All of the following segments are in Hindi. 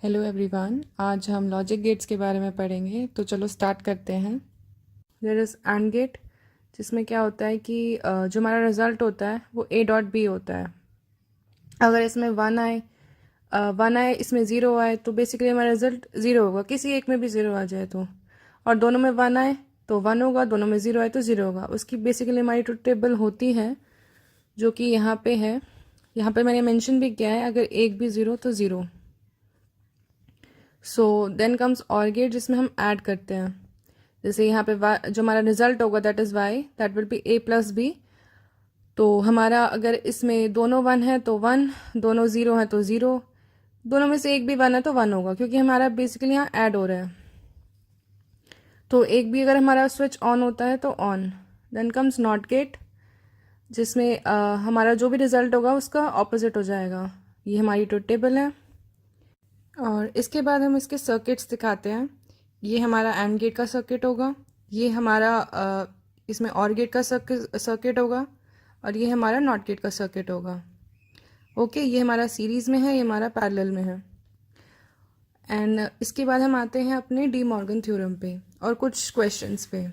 हेलो एवरीवन, आज हम लॉजिक गेट्स के बारे में पढ़ेंगे। तो चलो स्टार्ट करते हैं। देयर इज़ एंड गेट, जिसमें क्या होता है कि जो हमारा रिजल्ट होता है वो ए डॉट बी होता है। अगर इसमें वन आए इसमें ज़ीरो आए तो बेसिकली हमारा रिजल्ट ज़ीरो होगा, किसी एक में भी ज़ीरो आ जाए तो। और दोनों में वन आए तो वन होगा, दोनों में ज़ीरो आए तो ज़ीरो होगा। उसकी बेसिकली हमारी ट्रुथ टेबल होती है, जो कि यहाँ पे है। यहाँ पे मैंने मेंशन भी किया है, अगर एक भी ज़ीरो तो ज़ीरो। सो देन कम्स और गेट, जिसमें हम ऐड करते हैं। जैसे यहाँ पे जो हमारा रिजल्ट होगा that is Y, that will be A plus B. तो हमारा अगर इसमें दोनों वन है तो वन, दोनों ज़ीरो है तो ज़ीरो, दोनों में से एक भी वन है तो वन होगा, क्योंकि हमारा बेसिकली यहाँ ऐड हो रहा है। तो एक भी अगर हमारा स्विच ऑन होता है तो on. Then comes not gate, जिसमें हमारा जो भी रिजल्ट होगा उसका ऑपोजिट हो जाएगा। ये हमारी ट्रुथ टेबल है। और इसके बाद हम इसके सर्किट्स दिखाते हैं। ये हमारा एंड गेट का सर्किट होगा, ये हमारा इसमें और गेट का सर्किट होगा, और ये हमारा नॉट गेट का सर्किट होगा। ओके, ये हमारा सीरीज़ में है, ये हमारा पैरेलल में है। एंड इसके बाद हम आते हैं अपने डी मॉर्गन थ्योरम पे और कुछ क्वेश्चंस पे।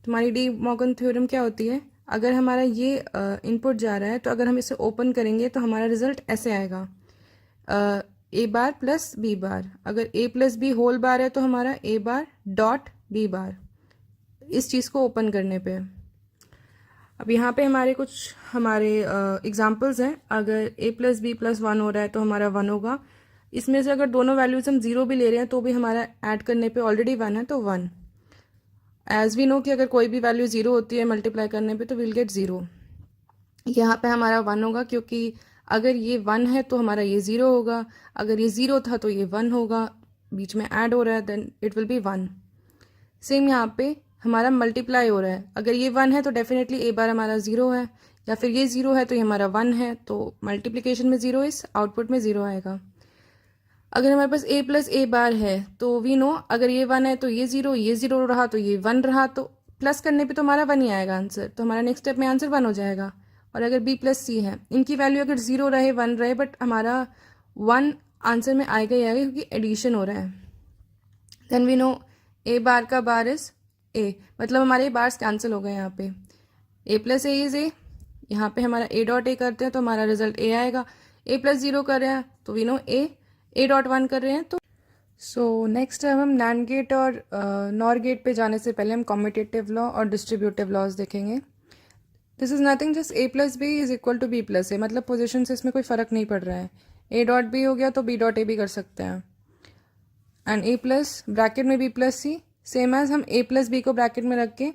तुम्हारी डी मॉर्गन थ्योरम क्या होती है? अगर हमारा ये इनपुट जा रहा है तो अगर हम इसे ओपन करेंगे तो हमारा रिजल्ट ऐसे आएगा, ए बार प्लस बी बार। अगर A plus B whole bar है तो हमारा ए बार डॉट बी बार, इस चीज़ को ओपन करने पे। अब यहाँ पे हमारे एग्जांपल्स हैं। अगर A plus B plus one हो रहा है तो हमारा वन होगा। इसमें से अगर दोनों वैल्यूज हम जीरो भी ले रहे हैं तो भी हमारा ऐड करने पे ऑलरेडी वन है तो वन। एज वी नो कि अगर कोई भी वैल्यू जीरो होती है मल्टीप्लाई करने पे तो विल गेट ज़ीरो। यहाँ पे हमारा वन होगा, क्योंकि अगर ये वन है तो हमारा ये ज़ीरो होगा, अगर ये ज़ीरो था तो ये वन होगा, बीच में ऐड हो रहा है then it will be one. Same यहाँ पे हमारा मल्टीप्लाई हो रहा है, अगर ये वन है तो डेफिनेटली ए बार हमारा ज़ीरो है, या फिर ये ज़ीरो है तो ये हमारा वन है, तो मल्टीप्लिकेशन में ज़ीरो इस आउटपुट में ज़ीरो आएगा। अगर हमारे पास ए प्लस ए बार है तो वी नो अगर ये वन है तो ये ज़ीरो रहा तो ये वन रहा, तो प्लस करने पे तो हमारा वन ही आएगा आंसर, तो हमारा नेक्स्ट स्टेप में आंसर वन हो जाएगा। और अगर बी प्लस सी है, इनकी वैल्यू अगर ज़ीरो रहे वन रहे, बट हमारा वन आंसर में आएगा ही आएगा, क्योंकि एडिशन हो रहा है। देन वी नो ए बार का बार इज ए, मतलब हमारे बार्स कैंसिल हो गए यहाँ पे। ए प्लस ए इज ए, यहाँ पे हमारा ए डॉट ए करते हैं तो हमारा रिजल्ट ए आएगा। ए प्लस ज़ीरो कर रहे हैं तो we know a dot one कर रहे हैं तो। सो नेक्स्ट हम नैंड गेट और नॉर गेट पे जाने से पहले हम कॉम्यूटेटिव लॉ और डिस्ट्रीब्यूटिव लॉज देखेंगे। This is nothing, just a plus b is equal to b plus a, मतलब पोजिशन से इसमें कोई फ़र्क नहीं पड़ रहा है। ए डॉट बी हो गया तो बी डॉट ए भी कर सकते हैं। एंड ए प्लस ब्रैकेट में बी प्लस सी, सेम एज हम ए प्लस बी को ब्रैकेट में रख के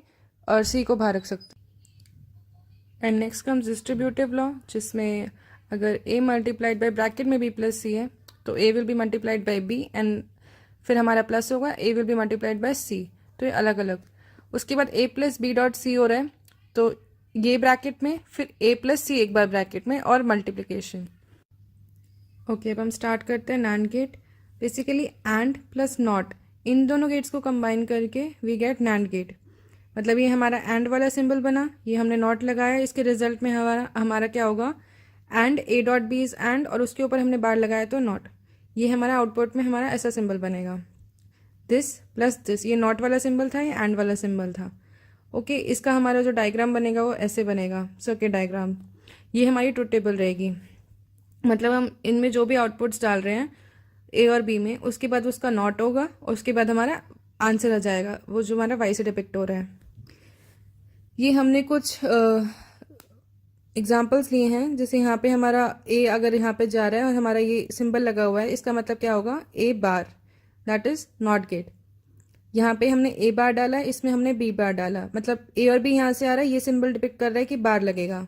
और सी को बाहर रख सकते हैं। And next comes distributive law, जिसमें अगर ए मल्टीप्लाइड बाई ब्रैकेट में बी प्लस सी है तो a will be multiplied by b, and फिर हमारा प्लस होगा a will be multiplied by c, तो ये अलग अलग। उसके बाद a plus b dot c हो रहा है तो ये ब्रैकेट में, फिर ए प्लस सी एक बार ब्रैकेट में और मल्टीप्लिकेशन। ओके, अब हम स्टार्ट करते हैं NAND gate. Basically and plus not, इन दोनों गेट्स को कंबाइन करके वी गेट नैंड गेट। मतलब ये हमारा एंड वाला सिंबल बना, ये हमने नॉट लगाया, इसके रिजल्ट में हमारा क्या होगा, and A dot B is and, और उसके ऊपर हमने बार लगाया तो नॉट। ये हमारा आउटपुट में हमारा ऐसा सिंबल बनेगा, दिस प्लस दिस। ये नॉट वाला सिंबल था, ये एंड वाला सिंबल था। ओके, इसका हमारा जो डायग्राम बनेगा वो ऐसे बनेगा, सर्किट डायग्राम। ये हमारी ट्रुथ टेबल रहेगी। मतलब हम इनमें जो भी आउटपुट्स डाल रहे हैं ए और बी में, उसके बाद उसका नॉट होगा और उसके बाद हमारा आंसर आ जाएगा, वो जो हमारा वाई से डिपिक्ट हो रहा है। ये हमने कुछ एग्जाम्पल्स लिए हैं। जैसे यहाँ पे हमारा ए अगर यहाँ पे जा रहा है और हमारा ये सिंबल लगा हुआ है, इसका मतलब क्या होगा, ए बार, दैट इज नॉट गेट। यहाँ पे हमने ए बार डाला, इसमें हमने बी बार डाला, मतलब ए और बी यहाँ से आ रहा है, ये सिंबल डिपिक्ट कर रहा है कि बार लगेगा,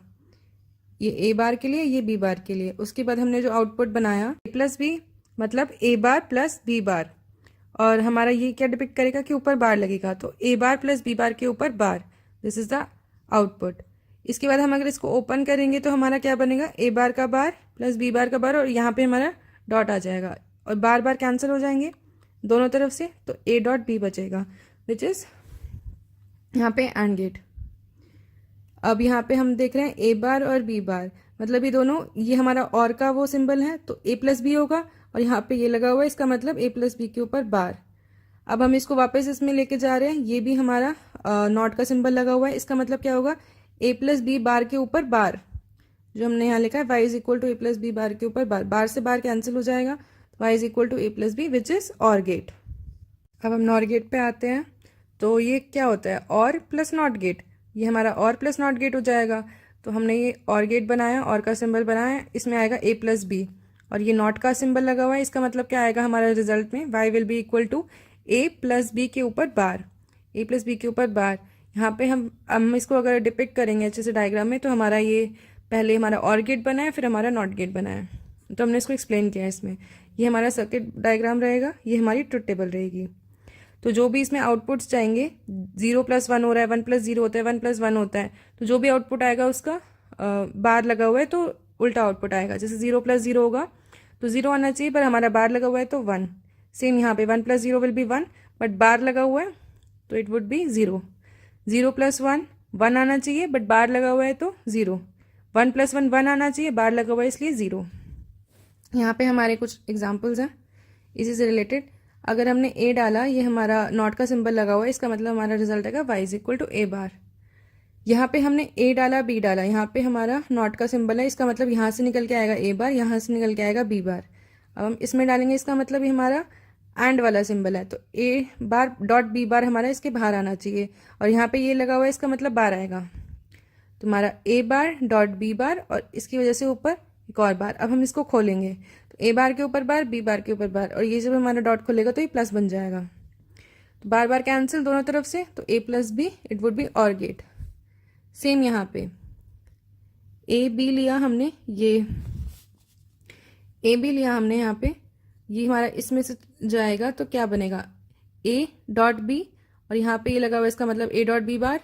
ये ए बार के लिए, ये बी बार के लिए। उसके बाद हमने जो आउटपुट बनाया ए प्लस बी, मतलब ए बार प्लस बी बार, और हमारा ये क्या डिपिक्ट करेगा कि ऊपर बार लगेगा, तो ए बार प्लस बी बार के ऊपर बार, दिस इज द आउटपुट। इसके बाद हम अगर इसको ओपन करेंगे तो हमारा क्या बनेगा, ए बार का बार प्लस बी बार का बार, और यहाँ पे हमारा डॉट आ जाएगा, और बार बार कैंसिल हो जाएंगे दोनों तरफ से, तो ए डॉट बी बचेगा, विच इज यहाँ पे एंड गेट। अब यहाँ पे हम देख रहे हैं ए बार और बी बार, मतलब ये दोनों, ये हमारा और का वो सिंबल है तो ए प्लस बी होगा, और यहाँ पे ये लगा हुआ है, इसका मतलब a प्लस बी के ऊपर बार। अब हम इसको वापस इसमें लेके जा रहे हैं, ये भी हमारा नॉट का सिंबल लगा हुआ है, इसका मतलब क्या होगा, a प्लस बी बार के ऊपर बार, जो हमने यहाँ लिखा है y is equal to A plus B bar के ऊपर बार, बार से बार कैंसिल हो जाएगा, y is equal to A plus B which is or gate. अब हम नॉर गेट पे आते हैं, तो ये क्या होता है, और प्लस नॉट गेट, ये हमारा और प्लस नॉट गेट हो जाएगा। तो हमने ये और गेट बनाया, और का सिंबल बनाया, इसमें आएगा a प्लस बी, और ये नॉट का सिंबल लगा हुआ है, इसका मतलब क्या आएगा हमारा रिजल्ट में, y will be equal to a plus B के ऊपर बार, a प्लस बी के ऊपर बार। यहाँ पे हम इसको अगर डिपिक्ट करेंगे अच्छे से डायग्राम में, तो हमारा ये पहले हमारा और गेट बना है, फिर हमारा नॉट गेट बना है, तो हमने इसको एक्सप्लेन किया है इसमें। ये हमारा सर्किट डायग्राम रहेगा, ये हमारी ट्रुथ टेबल रहेगी। तो जो भी इसमें आउटपुट्स जाएंगे, 0 प्लस 1 हो रहा है, 1 प्लस 0 होता है, 1 प्लस 1 होता है, तो जो भी आउटपुट आएगा उसका बार लगा हुआ है तो उल्टा आउटपुट आएगा। जैसे 0 प्लस 0 होगा तो 0 आना चाहिए, पर हमारा बार लगा हुआ है तो 1। सेम यहाँ पे 1 प्लस 0 विल बी 1, बट बार लगा हुआ है तो इट वुड बी 0। 0 प्लस 1 1 आना चाहिए, बट बार लगा हुआ है तो 0। 1 प्लस 1 1 आना चाहिए, बार लगा हुआ है इसलिए 0। यहाँ पे हमारे कुछ एग्जाम्पल्स हैं इसी से रिलेटेड। अगर हमने a डाला, ये हमारा नॉट का सिंबल लगा हुआ है, इसका मतलब हमारा रिजल्ट आएगा y is equal to a bar. यहाँ पे हमने a डाला, b डाला, यहाँ पे हमारा नॉट का सिंबल है, इसका मतलब यहाँ से निकल के आएगा a बार, यहाँ से निकल के आएगा b बार। अब हम इसमें डालेंगे, इसका मतलब ये हमारा एंड वाला सिंबल है, तो a बार डॉट b बार हमारा इसके बाहर आना चाहिए, और यहाँ पे ये लगा हुआ है, इसका मतलब बार आएगा, तो हमारा a बार डॉट b बार, और इसकी वजह से ऊपर एक और बार। अब हम इसको खोलेंगे, तो a बार के ऊपर बार, b बार के ऊपर बार, और ये जब हमारा डॉट खोलेगा तो ये प्लस बन जाएगा, तो बार बार कैंसिल दोनों तरफ से, तो a plus B it would be और गेट। सेम यहाँ पे a b लिया हमने, ये a b लिया हमने यहाँ पे, ये हमारा इसमें से जाएगा तो क्या बनेगा, a डॉट b, और यहाँ पे ये लगा हुआ, इसका मतलब a डॉट b बार,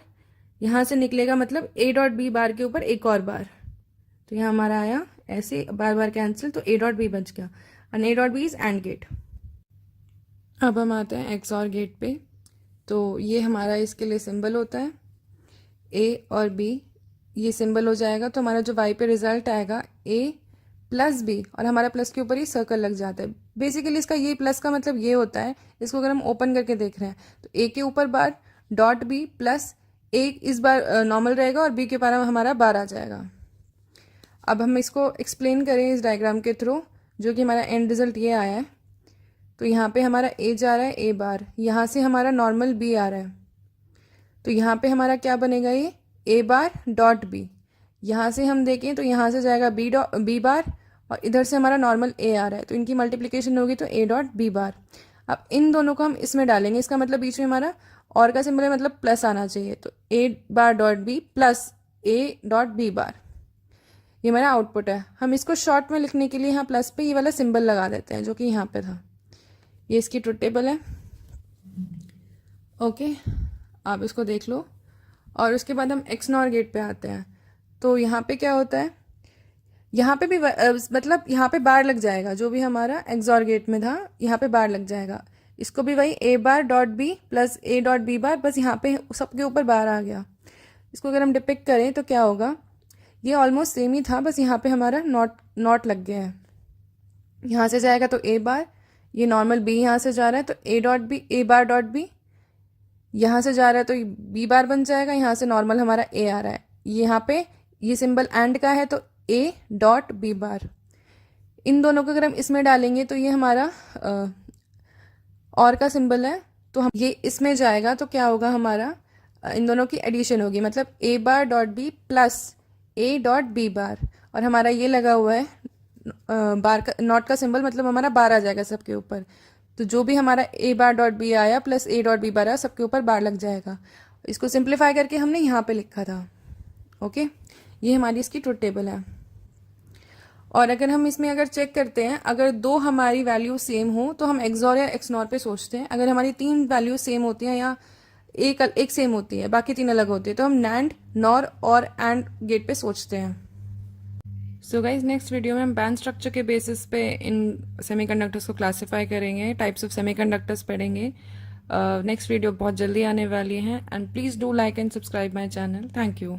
यहाँ से निकलेगा मतलब a डॉट b बार के ऊपर एक और बार, तो यहाँ हमारा आया ऐसे बार बार कैंसिल, तो a डॉट बी बच गया, और a dot B is and gate. अब हम आते हैं एक्स और गेट पे, तो ये हमारा इसके लिए सिंबल होता है a और b, ये सिंबल हो जाएगा, तो हमारा जो y पे रिजल्ट आएगा a प्लस b, और हमारा प्लस के ऊपर ये सर्कल लग जाता है। बेसिकली इसका ये प्लस का मतलब ये होता है, इसको अगर हम ओपन करके देख रहे हैं तो a के ऊपर बार डॉट b प्लस a इस बार नॉर्मल रहेगा, और b के ऊपर हमारा बार आ जाएगा। अब हम इसको एक्सप्लेन करें इस डायग्राम के थ्रू, जो कि हमारा एंड रिजल्ट ये आया है, तो यहाँ पे हमारा a जा रहा है a बार, यहाँ से हमारा नॉर्मल b आ रहा है, तो यहाँ पे हमारा क्या बनेगा, ये a बार डॉट b, यहाँ से हम देखें तो यहाँ से जाएगा b बार, और इधर से हमारा नॉर्मल a आ रहा है, तो इनकी मल्टीप्लिकेशन होगी तो a डॉट b बार। अब इन दोनों को हम इसमें डालेंगे, इसका मतलब बीच में हमारा और का सिंबल है, मतलब प्लस आना चाहिए, तो a bar dot b plus a dot b बार, ये हमारा आउटपुट है। हम इसको शॉर्ट में लिखने के लिए यहाँ प्लस पे ये वाला सिंबल लगा देते हैं, जो कि यहाँ पे था। ये इसकी ट्रुथ टेबल है, ओके, आप इसको देख लो। और उसके बाद हम एक्स नॉर गेट पे आते हैं, तो यहाँ पे क्या होता है, यहाँ पे भी मतलब यहाँ पे बार लग जाएगा, जो भी हमारा एक्स और गेट में था यहाँ पे बार लग जाएगा। इसको भी वही a bar dot b plus a dot b बार, बस यहाँ पे सबके ऊपर बार आ गया। इसको अगर हम डिपिक्ट करें तो क्या होगा, ये ऑलमोस्ट सेम ही था, बस यहाँ पे हमारा नॉट लग गया है। यहाँ से जाएगा तो a बार, ये नॉर्मल b यहाँ से जा रहा है तो a dot b, a bar dot b, यहाँ से जा रहा है तो b बार बन जाएगा, यहाँ से नॉर्मल हमारा a आ रहा है, यहाँ पे ये सिंबल एंड का है तो a डॉट b बार। इन दोनों को अगर हम इसमें डालेंगे तो ये हमारा और का सिंबल है, तो हम ये इसमें जाएगा तो क्या होगा, हमारा इन दोनों की एडिशन होगी, मतलब a bar dot b plus a dot b बार, और हमारा ये लगा हुआ है बार का नॉट का सिंबल, मतलब हमारा बार आ जाएगा सबके ऊपर, तो जो भी हमारा a बार डॉट b आया प्लस a डॉट b बार आया, सबके ऊपर बार लग जाएगा। इसको सिंप्लीफाई करके हमने यहाँ पे लिखा था, ओके। ये हमारी इसकी ट्रुथ टेबल है। और अगर हम इसमें अगर चेक करते हैं, अगर दो हमारी वैल्यू सेम हो तो हम एक्सऑर या एक्सनॉर पे सोचते हैं। अगर हमारी तीन वैल्यू सेम होती हैं या एक सेम होती है, बाकी तीन अलग होती है, तो हम नैंड, नॉर और एंड गेट पे सोचते हैं। सो गाइज, नेक्स्ट वीडियो में हम बैंड स्ट्रक्चर के बेसिस पे इन सेमीकंडक्टर्स को क्लासिफाई करेंगे, टाइप्स ऑफ सेमीकंडक्टर्स पढ़ेंगे। नेक्स्ट वीडियो बहुत जल्दी आने वाली है, and please do like and subscribe my channel. Thank you.